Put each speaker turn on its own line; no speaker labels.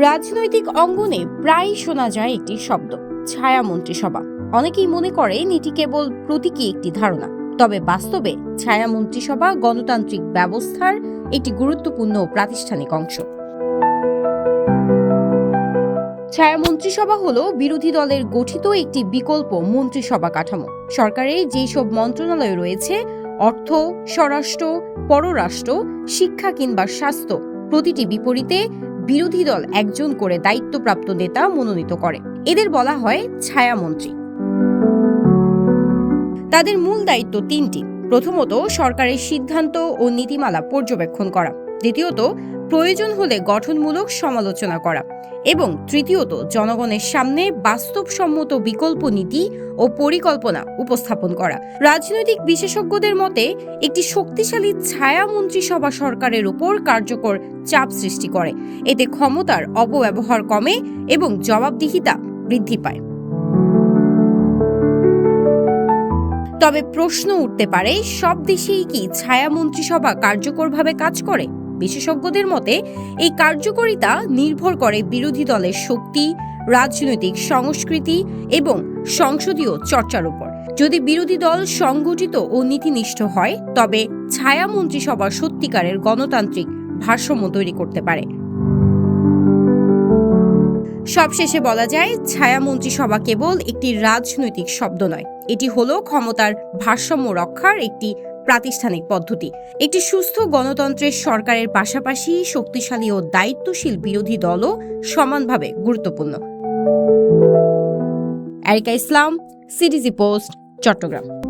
রাজনৈতিক অঙ্গনে প্রায়ই শোনা যায় একটি শব্দ, ছায়া মন্ত্রিসভা। অনেকেই মনে করেন এটি কেবল প্রতীকী একটি ধারণা, তবে বাস্তবে ছায়া মন্ত্রিসভা গণতান্ত্রিক ব্যবস্থার একটি গুরুত্বপূর্ণ প্রাতিষ্ঠানিক অংশ। ছায়া মন্ত্রিসভা হলো বিরোধী দলের গঠিত একটি বিকল্প মন্ত্রিসভা কাঠামো। সরকারের যেসব মন্ত্রণালয় রয়েছে, অর্থ, স্বরাষ্ট্র, পররাষ্ট্র, শিক্ষা কিংবা স্বাস্থ্য, প্রতিটি বিপরীতে বিরোধী দল একজন করে দায়িত্বপ্রাপ্ত নেতা মনোনীত করে। এদের বলা হয় ছায়ামন্ত্রী। তাদের মূল দায়িত্ব তিনটি। প্রথমত, সরকারের সিদ্ধান্ত ও নীতিমালা পর্যবেক্ষণ করা। দ্বিতীয়ত, প্রয়োজন হলে গঠনমূলক সমালোচনা করা। এবং তৃতীয়ত, জনগণের সামনে বাস্তবসম্মত বিকল্প নীতি ও পরিকল্পনা উপস্থাপন করা। রাজনৈতিক বিশেষজ্ঞদের মতে, একটি শক্তিশালী ছায়া মন্ত্রিসভা সরকারের উপর কার্যকর চাপ সৃষ্টি করে। এতে ক্ষমতার অপব্যবহার কমে এবং জবাবদিহিতা বৃদ্ধি পায়। তবে প্রশ্ন উঠতে পারে, সব দেশেই কি ছায়া মন্ত্রিসভা কার্যকরভাবে কাজ করে? বিশেষজ্ঞদের মতে, এই কার্যকারিতা নির্ভর করে বিরোধী দলের শক্তি, রাজনৈতিক সংস্কৃতি এবং সংসদীয় চর্চার উপর। যদি বিরোধী দল সংগঠিত ও নীতিনিষ্ঠ হয়, তবে ছায়া মন্ত্রিসভা সত্যিকারের গণতান্ত্রিক ভারসাম্য তৈরি করতে পারে। সবশেষে বলা যায়, ছায়া মন্ত্রিসভা কেবল একটি রাজনৈতিক শব্দ নয়, এটি হলো ক্ষমতার ভারসাম্য রক্ষার একটি প্রাতিষ্ঠানিক পদ্ধতি। একটি সুস্থ গণতন্ত্রের সরকারের পাশাপাশি শক্তিশালী ও দায়িত্বশীল বিরোধী দলও সমানভাবে গুরুত্বপূর্ণ। এরিকা ইসলাম, সিটিজি পোস্ট, চট্টগ্রাম।